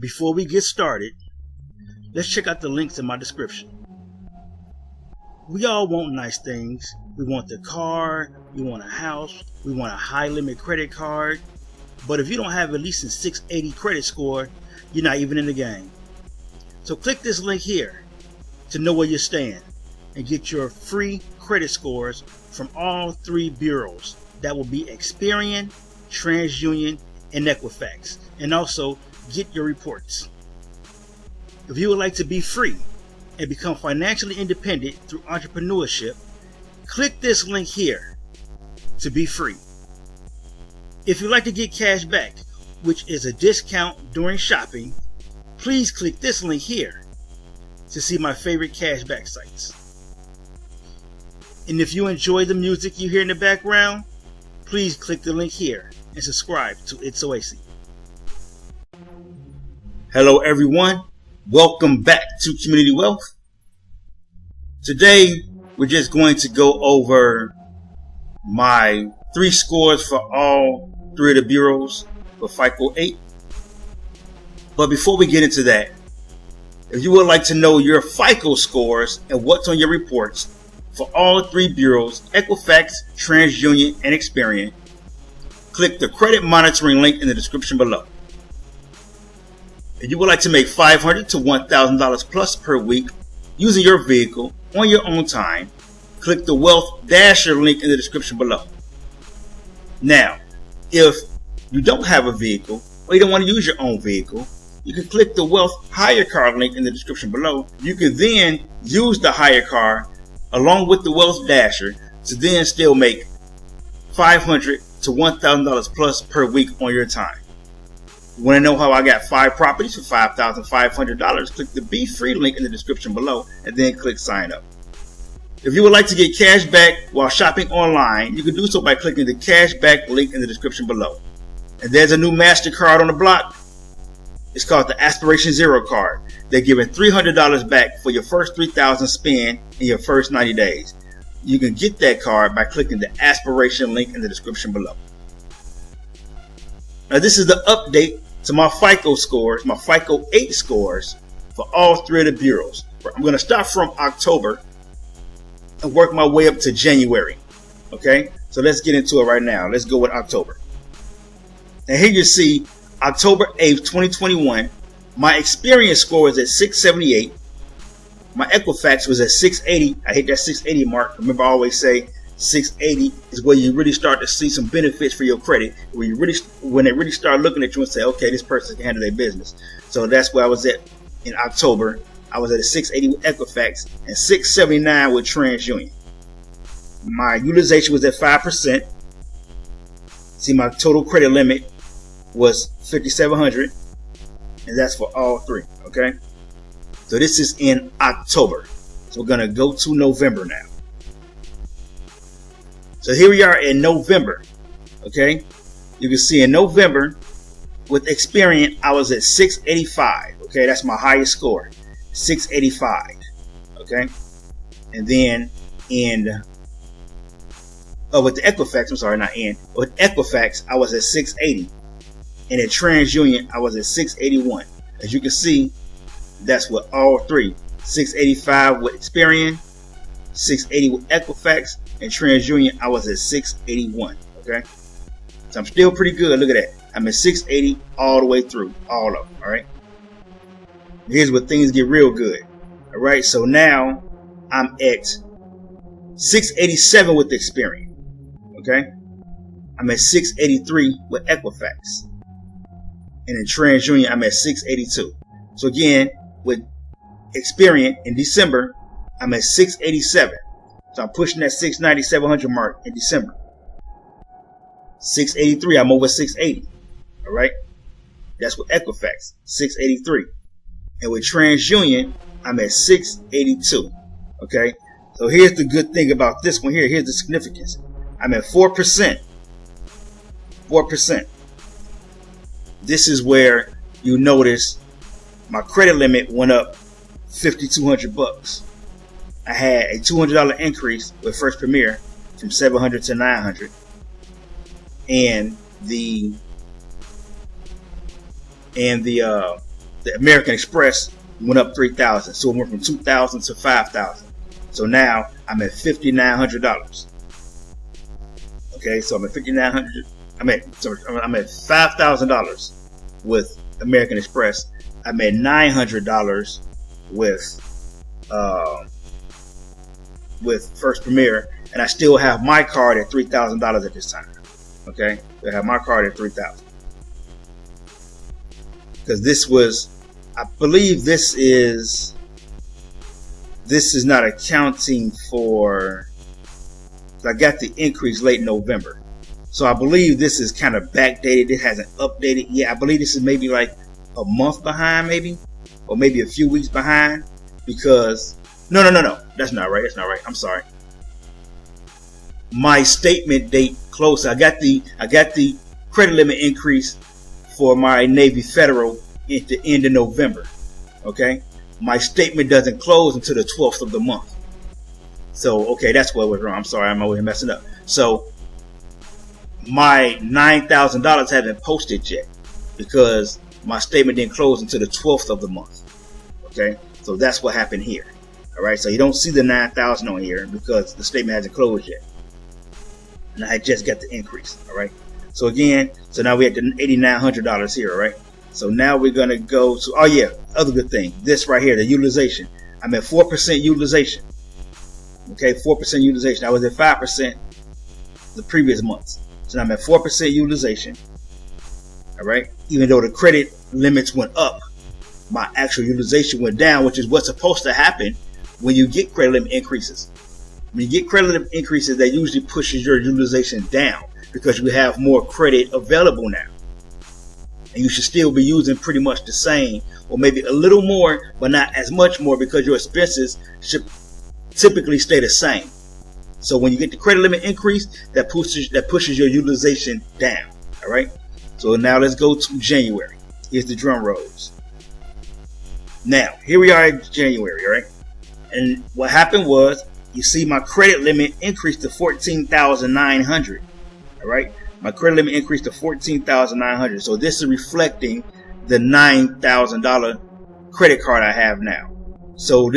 before we get started, let's check out the links in my description. We all want nice things. We want the car, we want a house, we want a high limit credit card. But if you don't have at least a 680 credit score, you're not even in the game. So click this link here to know where you stand and get your free credit scores from all three bureaus. That will be Experian, TransUnion, and Equifax. And also get your reports. If you would like to be free and become financially independent through entrepreneurship, click this link here to be free. If you'd like to get cash back, which is a discount during shopping, please click this link here to see my favorite cashback sites. And if you enjoy the music you hear in the background, please click the link here and subscribe to It's Oasis. Hello everyone, welcome back to Community Wealth. Today we're just going to go over my 3 scores for all 3 of the bureaus for FICO 8. But before we get into that, if you would like to know your FICO scores and what's on your reports for all 3 bureaus, Equifax, TransUnion, and Experian, click the credit monitoring link in the description below. If you would like to make $500 to $1,000 plus per week using your vehicle on your own time, click the Wealth Dasher link in the description below. Now, if you don't have a vehicle or you don't want to use your own vehicle, you can click the Wealth Hire Car link in the description below. You can then use the hire car along with the Wealth Dasher to then still make $500 to $1,000 plus per week on your time. You want to know how I got 5 properties for $5,500? Click the Be Free link in the description below and then click Sign Up. If you would like to get cash back while shopping online, you can do so by clicking the cash back link in the description below. And there's a new MasterCard on the block. It's called the Aspiration Zero card. They're giving $300 back for your first $3,000 spend in your first 90 days. You can get that card by clicking the Aspiration link in the description below. Now this is the update to my FICO scores, my FICO 8 scores for all 3 of the bureaus. I'm going to start from October and work my way up to January. Okay, so let's get into it right now. Let's go with October. And here you see October 8th, 2021, my Experian score was at 678. My Equifax was at 680. I hit that 680 mark. Remember, I always say 680 is where you really start to see some benefits for your credit. When they really start looking at you and say, okay, this person can handle their business. So that's where I was at in October. I was at a 680 with Equifax and 679 with TransUnion. My utilization was at 5%. See, my total credit limit was $5,700, and that's for all 3. Okay, so this is in October. So we're gonna go to November now. So here we are in November. Okay, you can see in November with Experian, I was at 685. Okay, that's my highest score, 685. Okay, and then with the Equifax, I'm sorry, not in. With Equifax, I was at 680. And at TransUnion, I was at 681. As you can see, that's with all 3. 685 with Experian, 680 with Equifax, and TransUnion, I was at 681. Okay? So I'm still pretty good. Look at that. I'm at 680 all the way through. All of them. Alright? Here's where things get real good. Alright? So now I'm at 687 with Experian. Okay? I'm at 683 with Equifax. And in TransUnion, I'm at 682. So again, with Experian in December, I'm at 687. So I'm pushing that 690, 700 mark in December. 683, I'm over 680. All right. That's with Equifax, 683. And with TransUnion, I'm at 682. Okay. So here's the good thing about this one here. Here's the significance. I'm at 4%. 4%. This is where you notice my credit limit went up $5,200. I had a $200 increase with First Premier from $700 to $900, and the the American Express went up $3,000. So it went from $2,000 to $5,000. So now I'm at $5,900. Okay, so I'm at $5,900. I'm at $5,000 with American Express. I'm at $900 with First Premier, and I still have my card at $3,000 at this time. Okay, I have my card at $3,000 because this was, I believe, this is not accounting for. I got the increase late November, so I believe this is kind of backdated. It hasn't updated yet. I believe this is maybe like a month behind, maybe, or maybe a few weeks behind, because no, that's not right. I'm sorry. My statement date close. I got the credit limit increase for my Navy Federal at the end of November. Okay, my statement doesn't close until the 12th of the month. So, okay, that's what was wrong. I'm sorry, I'm over here messing up. So, my $9,000 hasn't posted yet because my statement didn't close until the 12th of the month. Okay, so that's what happened here. All right, so you don't see the $9,000 on here because the statement hasn't closed yet, and I had just got the increase. All right, so again, so now we have the $8,900 here. All right, so now we're gonna go to, oh yeah, other good thing, this right here, the utilization. I'm at 4% utilization. Okay, 4% utilization. I was at 5% the previous months. So now I'm at 4% utilization. All right. Even though the credit limits went up, my actual utilization went down, which is what's supposed to happen when you get credit limit increases. When you get credit limit increases, that usually pushes your utilization down because you have more credit available now. And you should still be using pretty much the same, or maybe a little more, but not as much more, because your expenses should typically stay the same. So when you get the credit limit increase, that pushes your utilization down. All right. So now let's go to January. Here's the drum rolls. Now here we are in January. All right. And what happened was, you see my credit limit increased to $14,900. All right. My credit limit increased to $14,900. So this is reflecting the $9,000 credit card I have now. So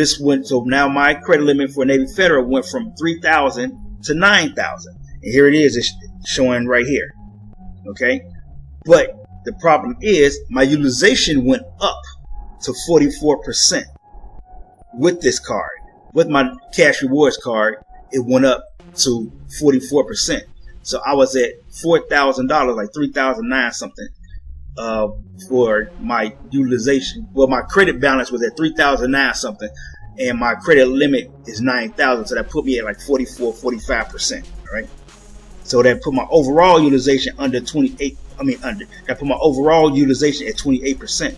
now my credit limit for Navy Federal went from $3,000 to $9,000. And here it is, it's showing right here. Okay. But the problem is my utilization went up to 44% with this card. With my cash rewards card, it went up to 44%. So I was at $4,000, like $3,009 something. For my utilization. Well, my credit balance was at $3,009 something, and my credit limit is $9,000. So that put me at like 45%. All right. So that put my overall utilization under 28. That put my overall utilization at 28%.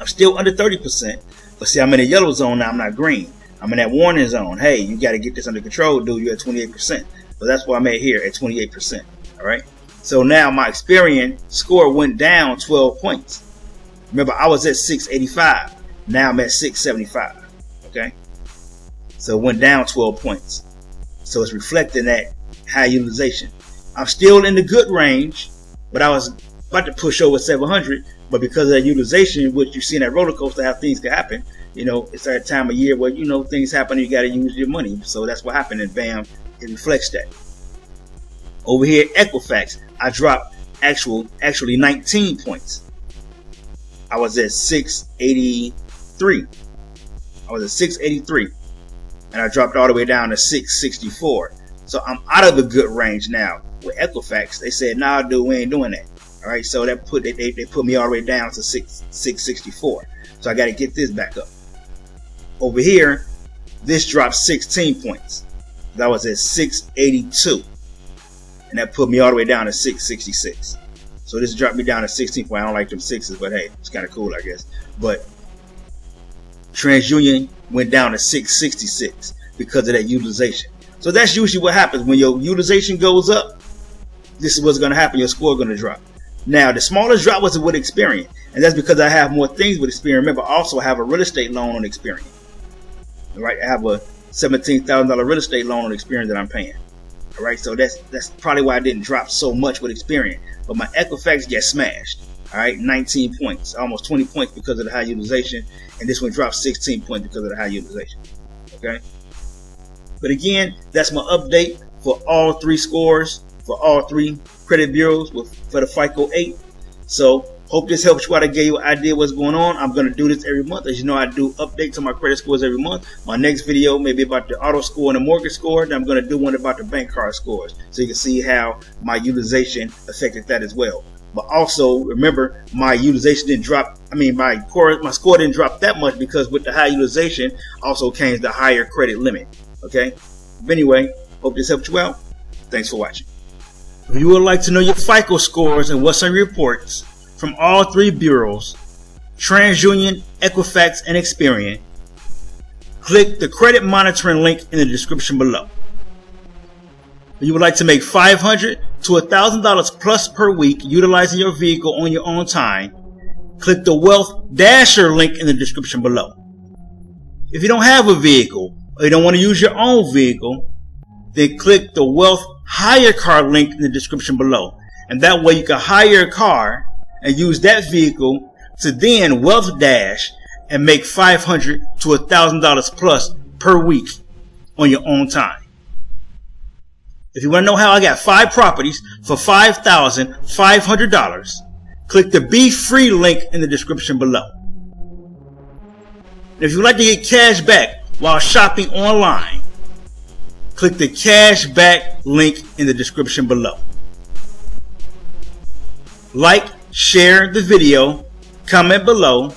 I'm still under 30%, but see, I'm in a yellow zone now. I'm not green. I'm in that warning zone. Hey, you got to get this under control, dude. You're at 28%. So that's why I'm at here at 28%. All right. So now my Experian score went down 12 points. Remember, I was at 685. Now I'm at 675. Okay. So it went down 12 points. So it's reflecting that high utilization. I'm still in the good range, but I was about to push over 700. But because of that utilization, which you see in that roller coaster, how things can happen, it's that time of year where, things happen and you got to use your money. So that's what happened, and bam, it reflects that. Over here at Equifax, I dropped actually 19 points. I was at 683. And I dropped all the way down to 664. So I'm out of the good range now. With Equifax, they said, nah, dude, we ain't doing that. All right, so they put me all the way down to 664. So I got to get this back up. Over here, this dropped 16 points. I was at 682. And that put me all the way down to 666. So this dropped me down to 16 points. I don't like them sixes, but hey, it's kind of cool, I guess. But TransUnion went down to 666 because of that utilization. So that's usually what happens when your utilization goes up. This is what's going to happen. Your score is going to drop. Now, the smallest drop was with Experian, and that's because I have more things with Experian. Remember, I also have a real estate loan on Experian. All right, I have a $17,000 real estate loan on Experian that I'm paying. All right, so that's probably why I didn't drop so much with Experian. But my Equifax got smashed. All right, 19 points, almost 20 points because of the high utilization, and this one dropped 16 points because of the high utilization. Okay, but again, that's my update for all three scores, for all three credit bureaus for the FICO 8. So hope this helps you out. I gave you an idea what's going on. I'm going to do this every month. As you know, I do updates on my credit scores every month. My next video may be about the auto score and the mortgage score. Then I'm going to do one about the bank card scores, so you can see how my utilization affected that as well. But also remember, my utilization didn't drop. I mean, my score didn't drop that much because with the high utilization also came the higher credit limit. Okay. But anyway, hope this helped you out. Thanks for watching. If you would like to know your FICO scores and what's on your reports from all three bureaus, TransUnion, Equifax, and Experian, click the credit monitoring link in the description below. If you would like to make $500 to $1,000 plus per week utilizing your vehicle on your own time, click the Wealth Dasher link in the description below. If you don't have a vehicle or you don't want to use your own vehicle, then click the Wealth Hire Car link in the description below. And that way you can hire a car and use that vehicle to then Wealth Dash and make $500 to $1,000 plus per week on your own time. If you want to know how I got 5 properties for $5,500, click the Be Free link in the description below. If you would like to get cash back while shopping online, click the cash back link in the description below. Like, share the video, comment below,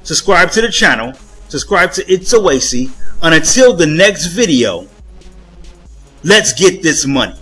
subscribe to the channel, subscribe to It's Oasis, and until the next video, let's get this money.